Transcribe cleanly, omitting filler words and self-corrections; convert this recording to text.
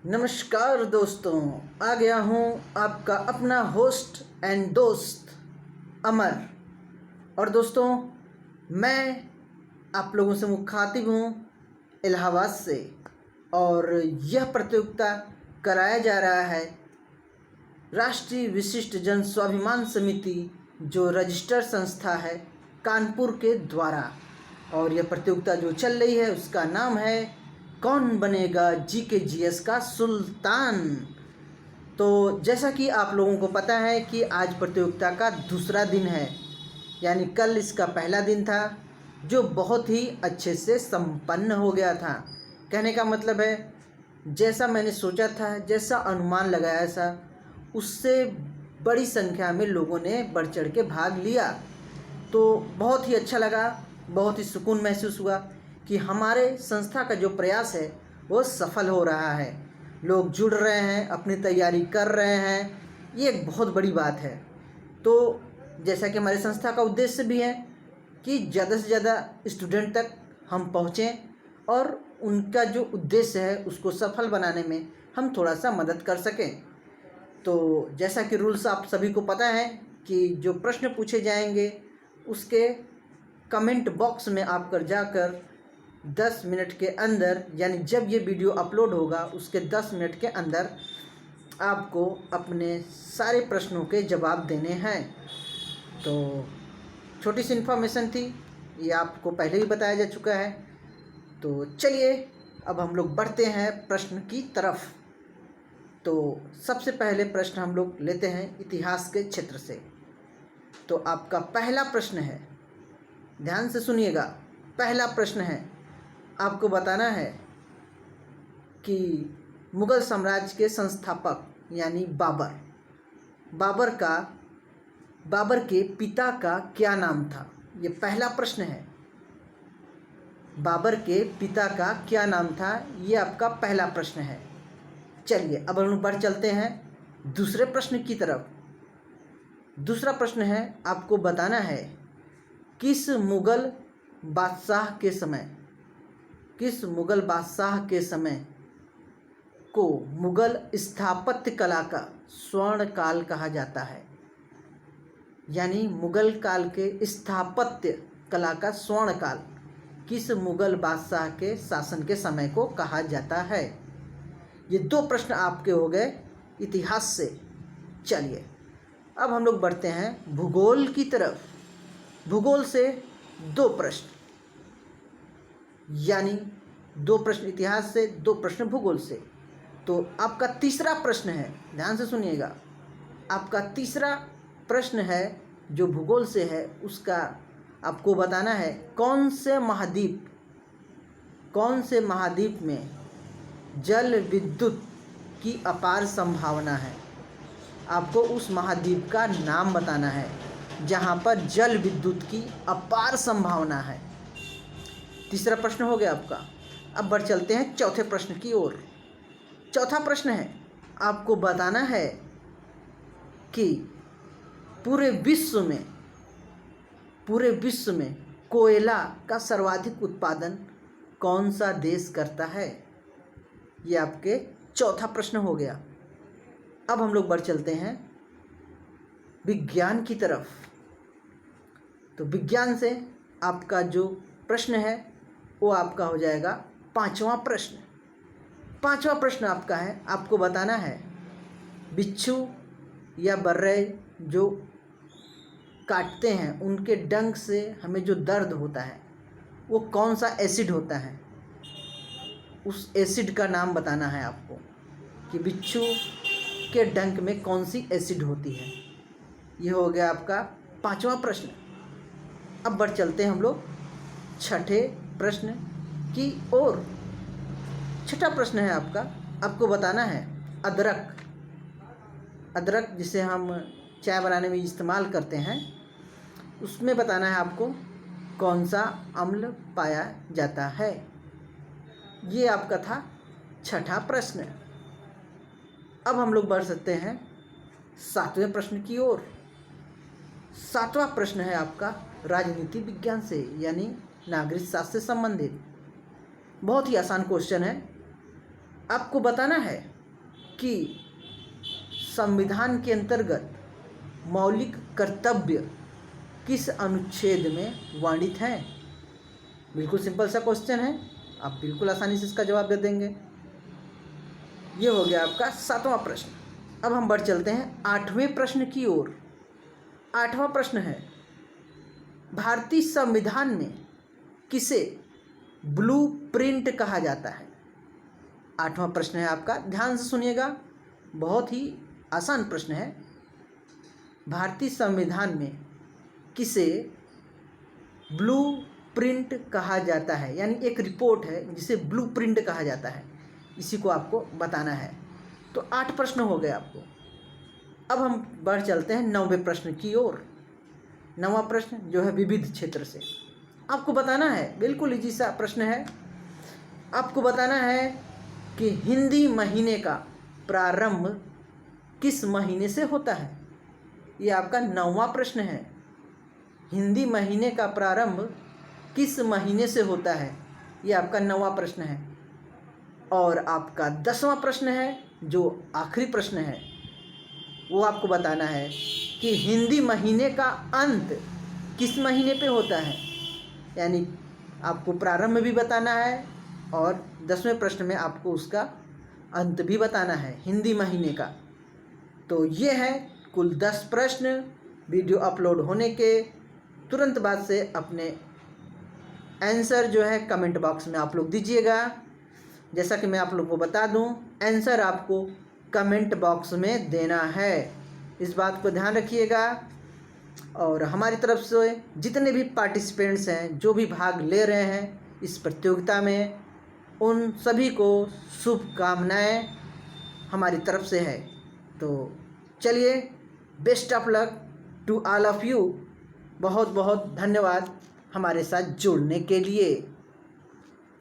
नमस्कार दोस्तों, आ गया हूँ आपका अपना होस्ट एंड दोस्त अमर। और दोस्तों, मैं आप लोगों से मुखातिब हूँ इलाहाबाद से। और यह प्रतियोगिता कराया जा रहा है राष्ट्रीय विशिष्ट जन स्वाभिमान समिति, जो रजिस्टर्ड संस्था है कानपुर के द्वारा। और यह प्रतियोगिता जो चल रही है उसका नाम है कौन बनेगा जीके जीएस का सुल्तान। तो जैसा कि आप लोगों को पता है कि आज प्रतियोगिता का दूसरा दिन है, यानी कल इसका पहला दिन था, जो बहुत ही अच्छे से संपन्न हो गया था। कहने का मतलब है, जैसा मैंने सोचा था, जैसा अनुमान लगाया था, उससे बड़ी संख्या में लोगों ने बढ़ चढ़ के भाग लिया। तो बहुत ही अच्छा लगा, बहुत ही सुकून महसूस हुआ कि हमारे संस्था का जो प्रयास है वो सफल हो रहा है। लोग जुड़ रहे हैं, अपनी तैयारी कर रहे हैं, ये एक बहुत बड़ी बात है। तो जैसा कि हमारे संस्था का उद्देश्य भी है कि ज़्यादा से ज़्यादा स्टूडेंट तक हम पहुँचें और उनका जो उद्देश्य है उसको सफल बनाने में हम थोड़ा सा मदद कर सकें। तो जैसा कि रूल्स आप सभी को पता है कि जो प्रश्न पूछे जाएंगे उसके कमेंट बॉक्स में आप कर जाकर 10 मिनट के अंदर, यानी जब ये वीडियो अपलोड होगा उसके 10 मिनट के अंदर आपको अपने सारे प्रश्नों के जवाब देने हैं। तो छोटी सी इन्फॉर्मेशन थी, ये आपको पहले ही बताया जा चुका है। तो चलिए अब हम लोग बढ़ते हैं प्रश्न की तरफ। तो सबसे पहले प्रश्न हम लोग लेते हैं इतिहास के क्षेत्र से। तो आपका पहला प्रश्न है, ध्यान से सुनिएगा। पहला प्रश्न है, आपको बताना है कि मुग़ल साम्राज्य के संस्थापक यानी बाबर के पिता का क्या नाम था। ये पहला प्रश्न है, बाबर के पिता का क्या नाम था, ये आपका पहला प्रश्न है। चलिए अब हम बढ़ चलते हैं दूसरे प्रश्न की तरफ। दूसरा प्रश्न है, आपको बताना है किस मुग़ल बादशाह के समय को मुग़ल स्थापत्य कला का स्वर्ण काल कहा जाता है। यानी मुग़ल काल के स्थापत्य कला का स्वर्ण काल किस मुग़ल बादशाह के शासन के समय को कहा जाता है। ये दो प्रश्न आपके हो गए इतिहास से। चलिए अब हम लोग बढ़ते हैं भूगोल की तरफ। भूगोल से दो प्रश्न, यानी दो प्रश्न इतिहास से, दो प्रश्न भूगोल से। तो आपका तीसरा प्रश्न है, ध्यान से सुनिएगा। आपका तीसरा प्रश्न है जो भूगोल से है, उसका आपको बताना है कौन से महाद्वीप में जल विद्युत की अपार संभावना है। आपको उस महाद्वीप का नाम बताना है जहाँ पर जल विद्युत की अपार संभावना है। तीसरा प्रश्न हो गया आपका। अब बढ़ चलते हैं चौथे प्रश्न की ओर। चौथा प्रश्न है, आपको बताना है कि पूरे विश्व में कोयला का सर्वाधिक उत्पादन कौन सा देश करता है। ये आपके चौथा प्रश्न हो गया। अब हम लोग बढ़ चलते हैं विज्ञान की तरफ। तो विज्ञान से आपका जो प्रश्न है वो आपका हो जाएगा पांचवा प्रश्न। पांचवा प्रश्न आपका है, आपको बताना है बिच्छू या बर्रे जो काटते हैं उनके डंक से हमें जो दर्द होता है वो कौन सा एसिड होता है। उस एसिड का नाम बताना है आपको कि बिच्छू के डंक में कौन सी एसिड होती है। ये हो गया आपका पांचवा प्रश्न। अब बढ़ चलते हैं हम लोग छठे प्रश्न की ओर। छठा प्रश्न है आपका, आपको बताना है अदरक जिसे हम चाय बनाने में इस्तेमाल करते हैं, उसमें बताना है आपको कौन सा अम्ल पाया जाता है। ये आपका था छठा प्रश्न। अब हम लोग बढ़ सकते हैं सातवें प्रश्न की ओर। सातवां प्रश्न है आपका राजनीति विज्ञान से, यानी नागरिक शास्त्र से संबंधित। बहुत ही आसान क्वेश्चन है। आपको बताना है कि संविधान के अंतर्गत मौलिक कर्तव्य किस अनुच्छेद में वर्णित हैं? बिल्कुल सिंपल सा क्वेश्चन है, आप बिल्कुल आसानी से इसका जवाब दे देंगे। ये हो गया आपका 7वां प्रश्न। अब हम बढ़ चलते हैं 8वें प्रश्न की ओर। 8वां प्रश्न है, भारतीय संविधान में किसे ब्लूप्रिंट कहा जाता है? 8वां प्रश्न है आपका, ध्यान से सुनिएगा, बहुत ही आसान प्रश्न है। भारतीय संविधान में किसे ब्लूप्रिंट कहा जाता है, यानी एक रिपोर्ट है जिसे ब्लूप्रिंट कहा जाता है, इसी को आपको बताना है। तो 8 प्रश्न हो गए आपको। अब हम बढ़ चलते हैं 9वें प्रश्न की ओर। 9वां प्रश्न जो है विविध क्षेत्र से, आपको बताना है, बिल्कुल इजी सा प्रश्न है। आपको बताना है कि हिंदी महीने का प्रारंभ किस महीने से होता है? ये आपका 9वां प्रश्न है। हिंदी महीने का प्रारंभ किस महीने से होता है? ये आपका 9वां प्रश्न है। और आपका 10वां प्रश्न है, जो आखिरी प्रश्न है, वो आपको बताना है कि हिंदी महीने का अंत किस महीने पे होता है। यानी आपको प्रारंभ भी बताना है और 10वें प्रश्न में आपको उसका अंत भी बताना है हिंदी महीने का। तो ये है कुल 10 प्रश्न। वीडियो अपलोड होने के तुरंत बाद से अपने आंसर जो है कमेंट बॉक्स में आप लोग दीजिएगा। जैसा कि मैं आप लोग को बता दूं, आंसर आपको कमेंट बॉक्स में देना है, इस बात को ध्यान रखिएगा। और हमारी तरफ से जितने भी पार्टिसिपेंट्स हैं, जो भी भाग ले रहे हैं इस प्रतियोगिता में, उन सभी को शुभकामनाएं हमारी तरफ से है। तो चलिए, best of luck to all of you. बहुत बहुत धन्यवाद हमारे साथ जुड़ने के लिए।